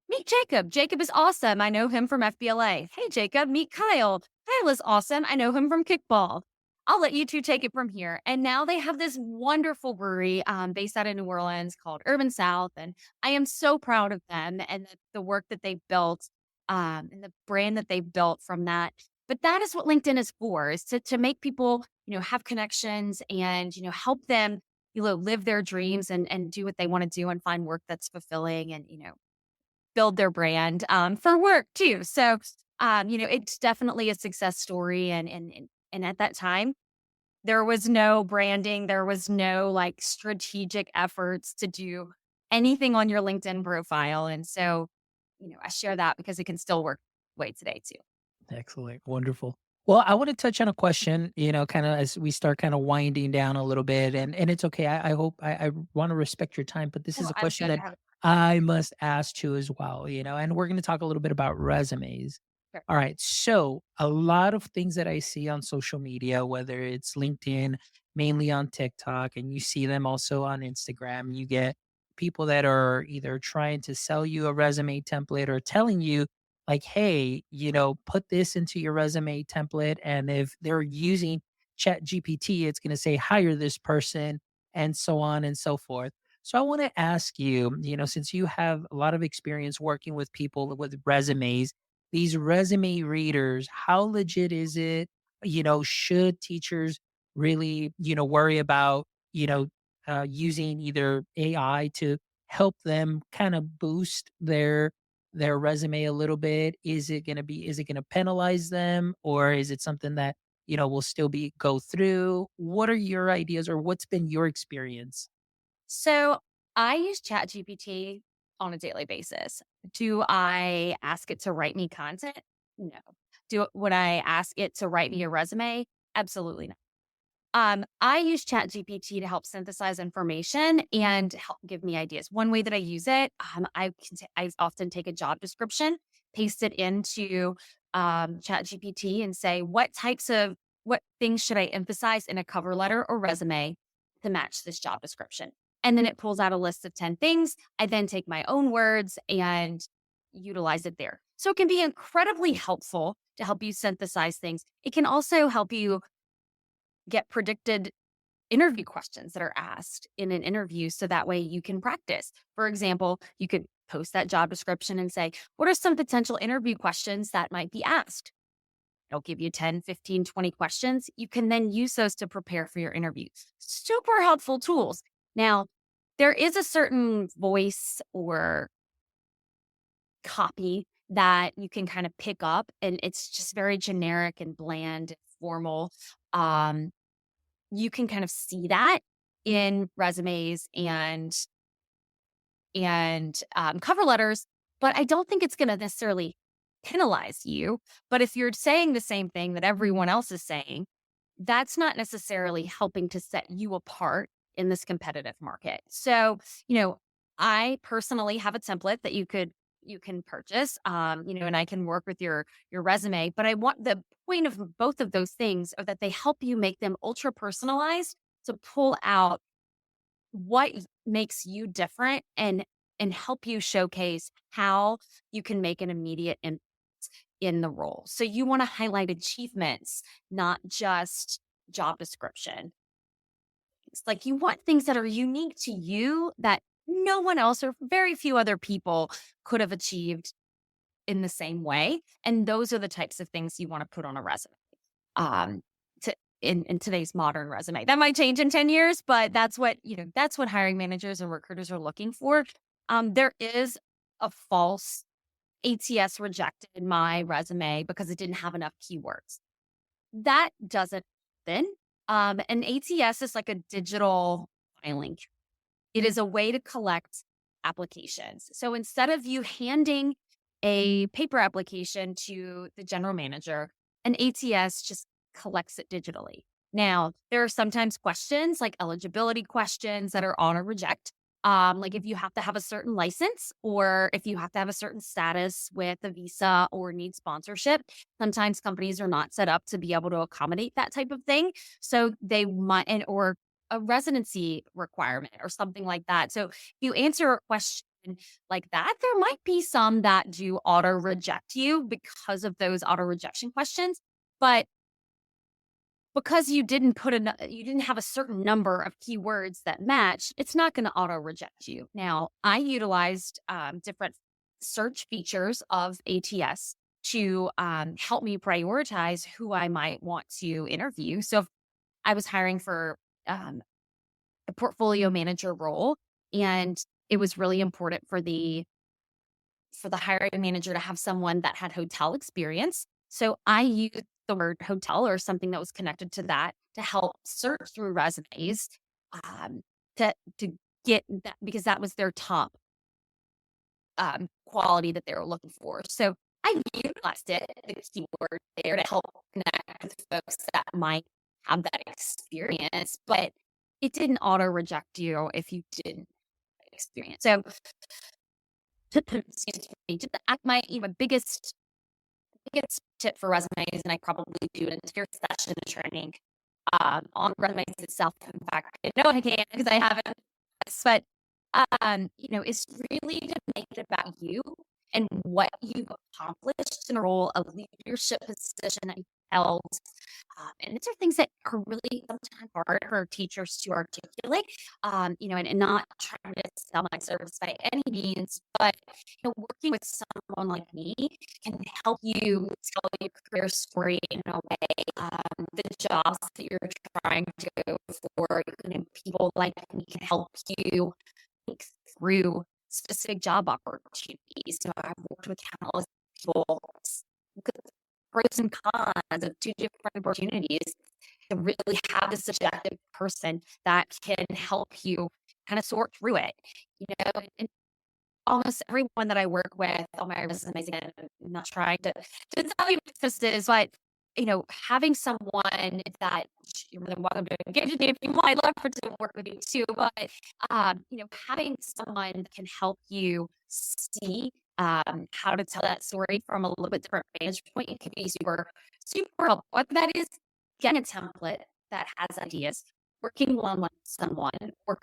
meet Jacob. Jacob is awesome. I know him from FBLA. Hey Jacob, meet Kyle. Kyle is awesome. I know him from kickball. I'll let you two take it from here." And now they have this wonderful brewery based out of New Orleans called Urban South. And I am so proud of them and the work that they built and the brand that they've built from that. But that is what LinkedIn is for, is to make people, have connections and, help them, live their dreams and do what they want to do and find work that's fulfilling and, build their brand for work too. So, it's definitely a success story. And at that time, there was no branding, there was no like strategic efforts to do anything on your LinkedIn profile. And so, I share that because it can still work way today too. Excellent. Wonderful. Well, I want to touch on a question, kind of as we start kind of winding down a little bit, and it's okay. I hope I want to respect your time, but this is Oh, a I'm question good. that I must ask too as well, and we're going to talk a little bit about resumes. Sure. All right. So a lot of things that I see on social media, whether it's LinkedIn, mainly on TikTok, and you see them also on Instagram, you get people that are either trying to sell you a resume template or telling you like, hey, put this into your resume template. And if they're using Chat GPT, it's going to say, hire this person, and so on and so forth. So I want to ask you, since you have a lot of experience working with people with resumes, these resume readers, how legit is it? Should teachers really, worry about, using either AI to help them kind of boost their resume a little bit? Is it going to penalize them, or is it something that, will still be go through? What are your ideas, or what's been your experience? So I use ChatGPT on a daily basis. Do I ask it to write me content? No. Would I ask it to write me a resume? Absolutely not. I use ChatGPT to help synthesize information and help give me ideas. One way that I use it, I often take a job description, paste it into ChatGPT, and say what things should I emphasize in a cover letter or resume to match this job description. And then it pulls out a list of 10 things. I then take my own words and utilize it there. So it can be incredibly helpful to help you synthesize things. It can also help you get predicted interview questions that are asked in an interview so that way you can practice. For example, you could post that job description and say, what are some potential interview questions that might be asked? It'll give you 10, 15, 20 questions. You can then use those to prepare for your interview. Super helpful tools. Now, there is a certain voice or copy that you can kind of pick up, and it's just very generic and bland and formal. You can kind of see that in resumes and cover letters, but I don't think it's going to necessarily penalize you. But if you're saying the same thing that everyone else is saying, that's not necessarily helping to set you apart in this competitive market. So, I personally have a template that you can purchase, and I can work with your resume. But I want the point of both of those things are that they help you make them ultra personalized to pull out what makes you different and help you showcase how you can make an immediate impact in the role. So you want to highlight achievements, not just job description. It's like you want things that are unique to you that no one else or very few other people could have achieved in the same way. And those are the types of things you want to put on a resume. Um, in today's modern resume. That might change in 10 years, but that's what hiring managers and recruiters are looking for. There is a false ATS rejected my resume because it didn't have enough keywords. That doesn't happen. An ATS is like a digital filing. It is a way to collect applications. So instead of you handing a paper application to the general manager, an ATS just collects it digitally. Now, there are sometimes questions like eligibility questions that are on or reject. Like if you have to have a certain license or if you have to have a certain status with a visa or need sponsorship, sometimes companies are not set up to be able to accommodate that type of thing. So they might, or a residency requirement or something like that. So if you answer a question like that, there might be some that do auto reject you because of those auto rejection questions. But because you didn't have a certain number of keywords that match, it's not going to auto reject you. Now, I utilized different search features of ATS to help me prioritize who I might want to interview. So if I was hiring for a portfolio manager role, and it was really important for the hiring manager to have someone that had hotel experience. So I used the word hotel or something that was connected to that to help search through resumes to get that, because that was their top quality that they were looking for. So I utilized it, the keyword there, to help connect with folks that might have that experience, but it didn't auto reject you if you didn't have experience. So excuse me, my biggest tip for resumes, and I probably do an entire session of training on resumes itself. In fact, I know I can because I haven't, but it's really to make it about you and what you've accomplished in a role of leadership position that you held. And these are things that are really sometimes hard for teachers to articulate, and not trying to sell my service by any means, but working with someone like me can help you tell your career story in a way. The jobs that you're trying to go for, people like me can help you think through specific job opportunities. I've worked with countless people, pros and cons of two different opportunities, to really have this objective person that can help you kind of sort through it. And almost everyone that I work with on my resumes, again, I'm not trying to tell you what this is, but having someone that you're more than welcome to engage with me if you want. I'd love to work with you too. But, having someone that can help you see how to tell that story from a little bit different vantage point, it can be super, super helpful. What that is, getting a template that has ideas, working one with someone, or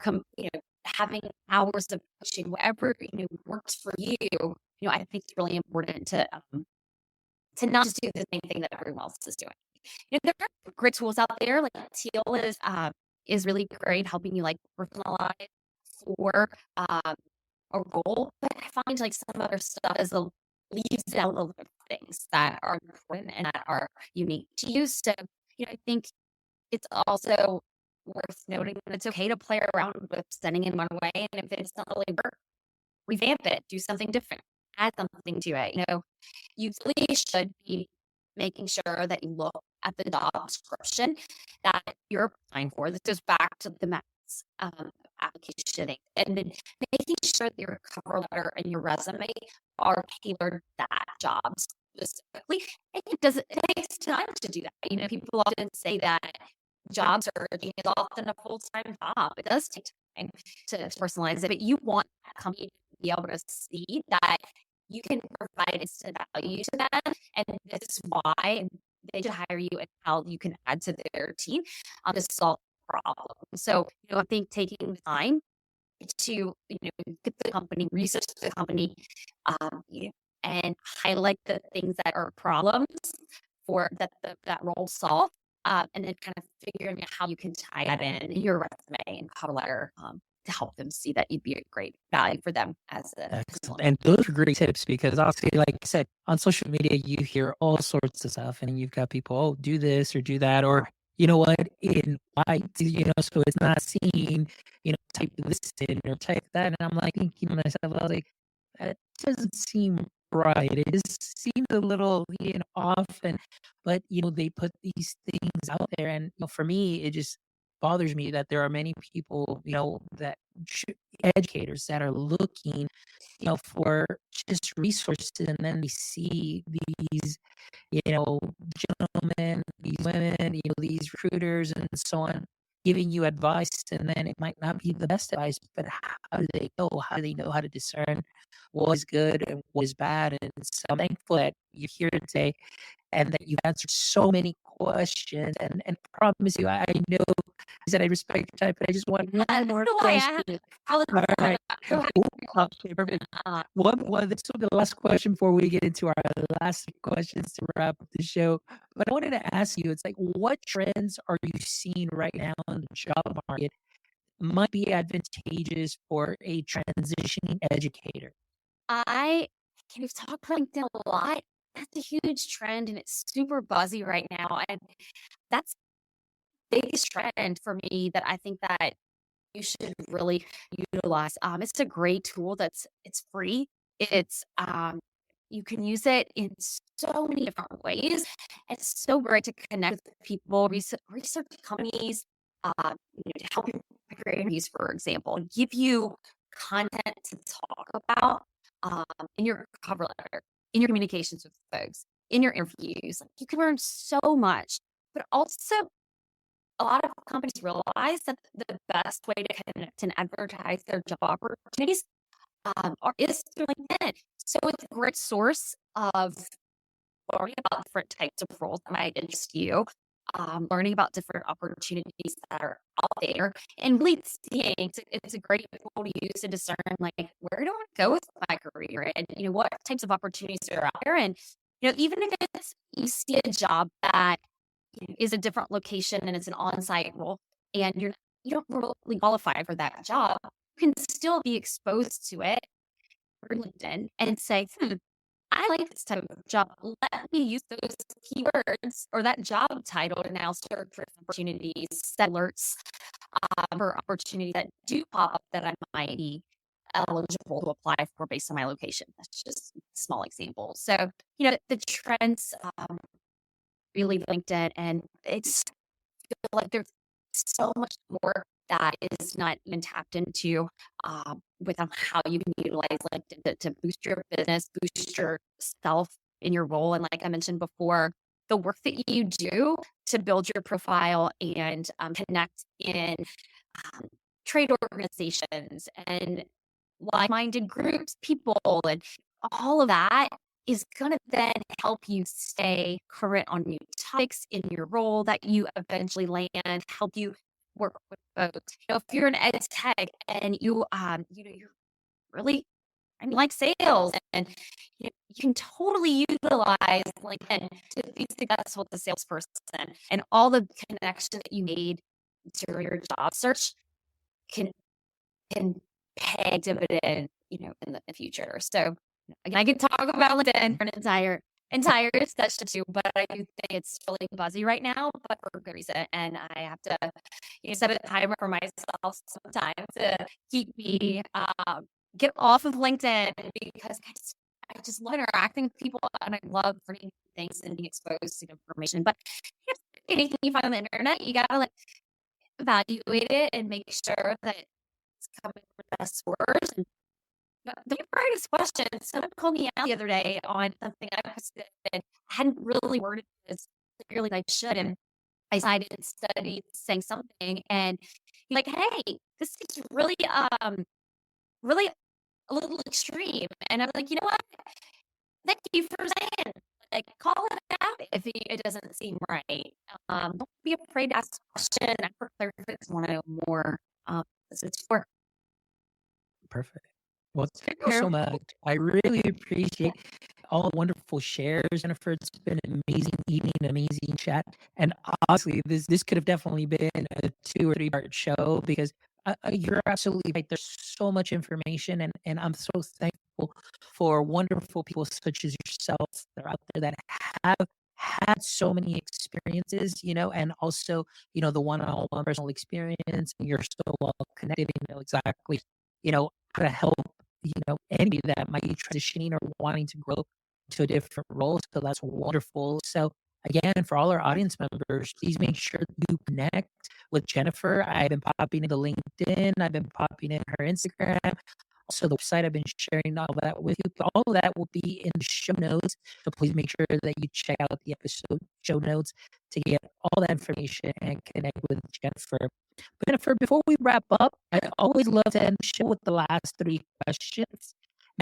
having hours of coaching, whatever works for you. I think it's really important to not just do the same thing that everyone else is doing. There are great tools out there, like Teal is really great, helping you like personalize for a goal. But I find like some other stuff leaves out a little bit of things that are important and that are unique to you. So, I think it's also worth noting that it's okay to play around with sending in one way, and if it's not really work, revamp it, do something different, add something to it. You really should be making sure that you look at the job description that you're applying for. This goes back to the max application, and then making sure that your cover letter and your resume are tailored to that job specifically. And it takes time to do that. People often say that job searching is often a full-time job. It does take time to personalize it, but you want that company to be able to see that you can provide instant value to them, and this is why they should hire you and how you can add to their team to solve the problem. So, I think taking the time to, get the company, research the company, and highlight the things that are problems for that role solve, and then kind of figuring out how you can tie that in your resume and cover letter, to help them see that you'd be a great value for them as a Excellent. And those are great tips because obviously, like I said, on social media, you hear all sorts of stuff and you've got people, oh, do this or do that, or you know what, in white, so it's not seen, type this in or type that. And I'm like thinking to myself, I was like, that doesn't seem right. It just seems a little, off. But, they put these things out there. And, for me, it just bothers me that there are many people, that educators that are looking, for just resources, and then we see these, gentlemen, these women, these recruiters and so on, giving you advice, and then it might not be the best advice, but how do they know? How do they know how to discern what is good and what is bad? And so I'm thankful that you're here today and that you've answered so many questions. And promise you, I know I said I respect your time, but I just want one more question. All right. Okay, perfect. This will be the last question before we get into our last questions to wrap up the show. But I wanted to ask you, it's like, what trends are you seeing right now in the job market might be advantageous for a transitioning educator? We've talked about LinkedIn a lot. That's a huge trend and it's super buzzy right now. And that's the biggest trend for me that I think that you should really utilize. It's a great tool it's free. It's you can use it in so many different ways. It's so great to connect with people, research companies, to help you create interviews, for example, give you content to talk about in your cover letter, in your communications with folks, in your interviews. Like, you can learn so much, but also a lot of companies realize that the best way to connect and advertise their job opportunities is through LinkedIn. So it's a great source of learning about different types of roles that might interest you, learning about different opportunities that are out there, and really seeing it's a great tool to use to discern, like, where do I want to go with my career, and what types of opportunities are out there. And even if you see a job that is a different location and it's an on-site role, and you don't really qualify for that job, you can still be exposed to it through LinkedIn and say, I like this type of job. Let me use those keywords or that job title to now search for opportunities, set alerts for opportunities that do pop up that I might be eligible to apply for based on my location. That's just a small example. So, the trends really LinkedIn, and it's feel like there's so much more that is not even tapped into with how you can utilize LinkedIn to boost your business, boost yourself in your role. And like I mentioned before, the work that you do to build your profile and connect in um, trade organizations and like-minded groups, people, and all of that is going to then help you stay current on new topics in your role that you eventually land, help you work with folks. If you're an ed tech and you're really like sales and you can totally utilize LinkedIn to be successful as a salesperson, and all the connections that you made during your job search can pay dividend, in the future. So again, I could talk about LinkedIn for an entire session too, but I do think it's really buzzy right now, but for a good reason. And I have to set a timer for myself sometimes to keep me get off of LinkedIn, because I just love interacting with people and I love learning things and being exposed to information. But anything you find on the internet, you gotta evaluate it and make sure that it's coming from the best source. And the brightest question, someone called me out the other day on something I posted and I hadn't really worded it as clearly as I should. And I cited studies saying something, and he's like, "Hey, this is really a little extreme." And I'm like, "You know what? Thank you for saying, call it out if it doesn't seem right. Don't be afraid to ask a question. Ask for clarification. Want to know more. This is for Perfect. Well, thank you sure. so much. I really appreciate all the wonderful shares, Jennifer. It's been an amazing evening, an amazing chat. And honestly, this could have definitely been a 2 or 3-part show, because you're absolutely right. There's so much information, and I'm so thankful for wonderful people such as yourself that are out there that have had so many experiences, and also, the one-on-one personal experience, and you're so well connected and know exactly, how to help, anybody that might be transitioning or wanting to grow to a different role. So that's wonderful. So again, for all our audience members, please make sure that you connect with Jennifer. I've been popping into LinkedIn. I've been popping in her Instagram. Also, the website, I've been sharing all that with you. All of that will be in the show notes. So please make sure that you check out the episode show notes to get all that information and connect with Jennifer. But Jennifer, before we wrap up, I always love to end the show with the last 3 questions.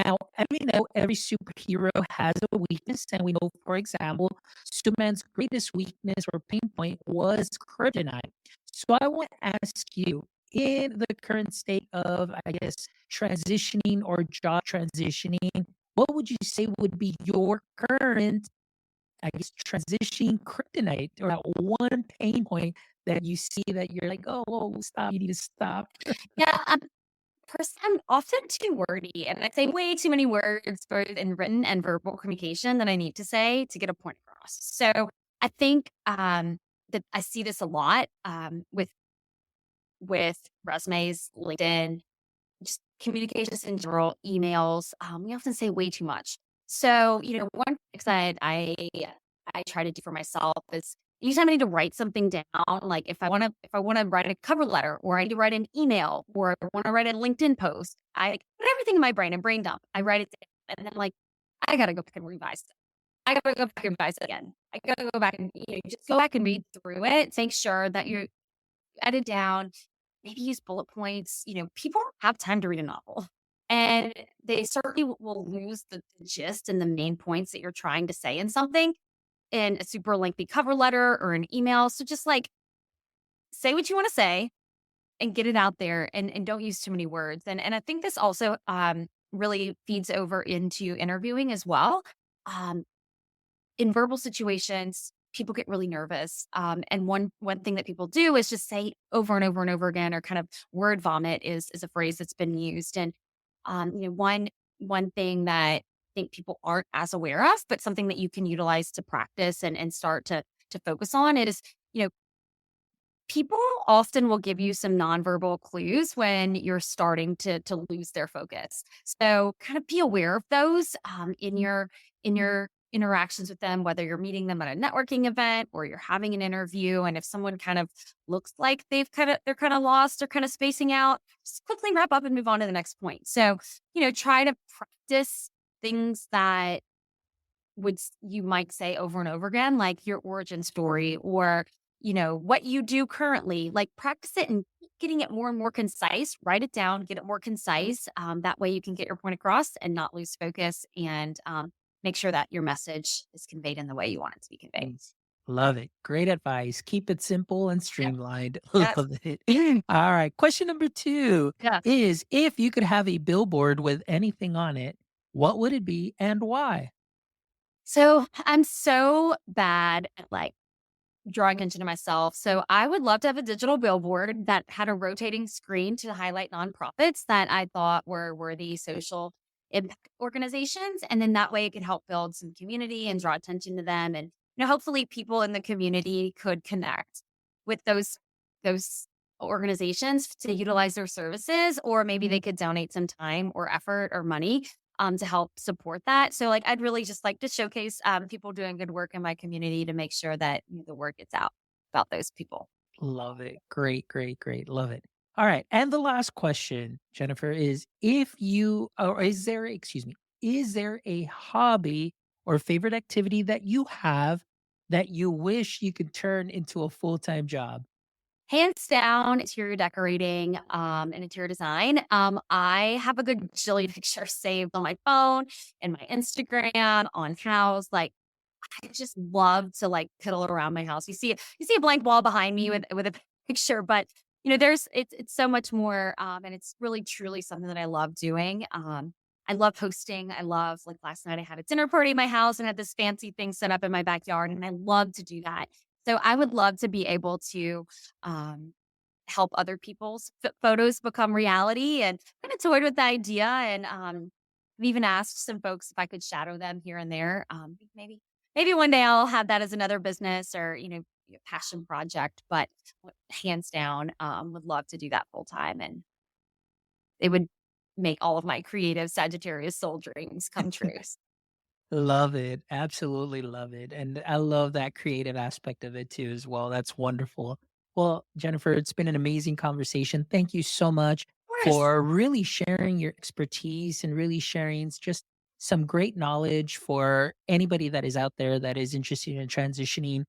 Now, as we know, every superhero has a weakness, and we know, for example, Superman's greatest weakness or pain point was kryptonite. So I want to ask you, in the current state of, I guess, transitioning or job transitioning, what would you say would be your current, I guess, transitioning kryptonite, or that one pain point that you see that you're like, oh, whoa, stop, you need to stop? Yeah, I'm often too wordy, and I say way too many words, both in written and verbal communication, that I need to say to get a point across. So I think that I see this a lot with resumes, LinkedIn, just communications in general, emails. We often say way too much. So, one fix that I try to do for myself is anytime I need to write something down, like if I want to write a cover letter, or I need to write an email, or I want to write a LinkedIn post, I put everything in my brain and brain dump. I write it down, and then I gotta go back and revise it. I gotta go back and revise it again. I gotta go back and just go back and read through it. Make sure that you edit down, maybe use bullet points. People don't have time to read a novel. And they certainly will lose the gist and the main points that you're trying to say in something in a super lengthy cover letter or an email. So just say what you want to say and get it out there, and don't use too many words. And I think this also really feeds over into interviewing as well. Um, in verbal situations, people get really nervous. And one thing that people do is just say over and over and over again, or kind of word vomit is a phrase that's been used. And one thing that I think people aren't as aware of, but something that you can utilize to practice and start to focus on is, you know, people often will give you some nonverbal clues when you're starting to lose their focus. So kind of be aware of those in your interactions with them, whether you're meeting them at a networking event or you're having an interview. And if someone kind of looks like they're kind of lost, they're kind of spacing out, just quickly wrap up and move on to the next point. So, try to practice things that you might say over and over again, like your origin story or, what you do currently, like practice it and keep getting it more and more concise. Write it down, get it more concise. That way you can get your point across and not lose focus and make sure that your message is conveyed in the way you want it to be conveyed. Love it. Great advice. Keep it simple and Yep. streamlined. Yes. Love it. All right. Question number 2 Yeah. is if you could have a billboard with anything on it, what would it be and why? So I'm so bad at like drawing attention to myself. So I would love to have a digital billboard that had a rotating screen to highlight nonprofits that I thought were worthy social impact organizations. And then that way it could help build some community and draw attention to them. And hopefully people in the community could connect with those organizations to utilize their services, or maybe they could donate some time or effort or money to help support that. So like I'd really just like to showcase people doing good work in my community to make sure that the word gets out about those people. Love it. Great, great, great. Love it. All right. And the last question, Jennifer, is if you, or is there, excuse me, is there a hobby or favorite activity that you have that you wish you could turn into a full-time job? Hands down, interior decorating and interior design. I have a good jillion pictures saved on my phone and my Instagram on house. Like I just love to like piddle around my house. You see a blank wall behind me with a picture, but it's so much more, and it's really truly something that I love doing. I love hosting. I love like last night I had a dinner party in my house and had this fancy thing set up in my backyard, and I love to do that. So I would love to be able to um, help other people's photos become reality, and kind of toyed with the idea, and I've even asked some folks if I could shadow them here and there. Maybe one day I'll have that as another business or passion project. But hands down, would love to do that full time, and it would make all of my creative Sagittarius soul dreams come true. Love it. Absolutely love it. And I love that creative aspect of it too, as well. That's wonderful. Well, Jennifer, it's been an amazing conversation. Thank you so much Of course. for really sharing your expertise and really sharing just some great knowledge for anybody that is out there that is interested in transitioning.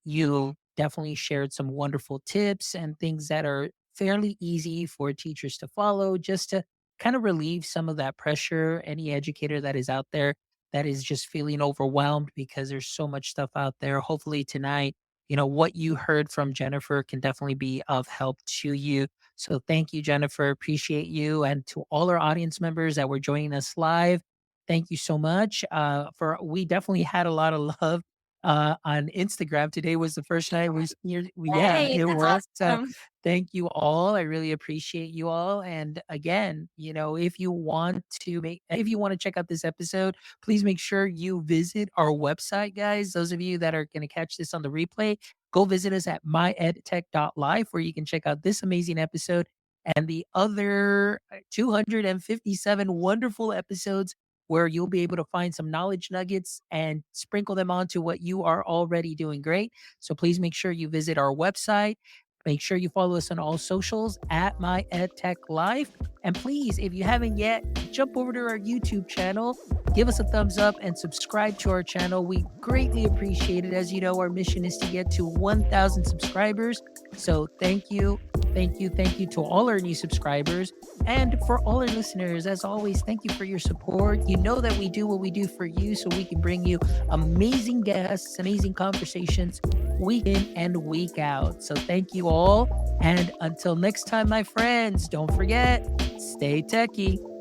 You definitely shared some wonderful tips and things that are fairly easy for teachers to follow just to kind of relieve some of that pressure. Any educator that is out there that is just feeling overwhelmed because there's so much stuff out there. Hopefully tonight, what you heard from Jennifer can definitely be of help to you. So thank you, Jennifer. Appreciate you. And to all our audience members that were joining us live, thank you so much. We definitely had a lot of love on Instagram. Today was the first night yeah, Hey, it that's worked. So awesome. thank you all. I really appreciate you all. And again, if you want to check out this episode, please make sure you visit our website, guys. Those of you that are going to catch this on the replay, go visit us at myedtech.life where you can check out this amazing episode and the other 257 wonderful episodes where you'll be able to find some knowledge nuggets and sprinkle them onto what you are already doing great. So please make sure you visit our website. Make sure you follow us on all socials at myedtechlife. And please, if you haven't yet, jump over to our YouTube channel, give us a thumbs up, and subscribe to our channel. We greatly appreciate it. As you know, our mission is to get to 1,000 subscribers. So thank you, thank you, thank you to all our new subscribers. And for all our listeners, as always, thank you for your support. You know that we do what we do for you so we can bring you amazing guests, amazing conversations week in and week out. So thank you all. And until next time, my friends, don't forget, stay techie.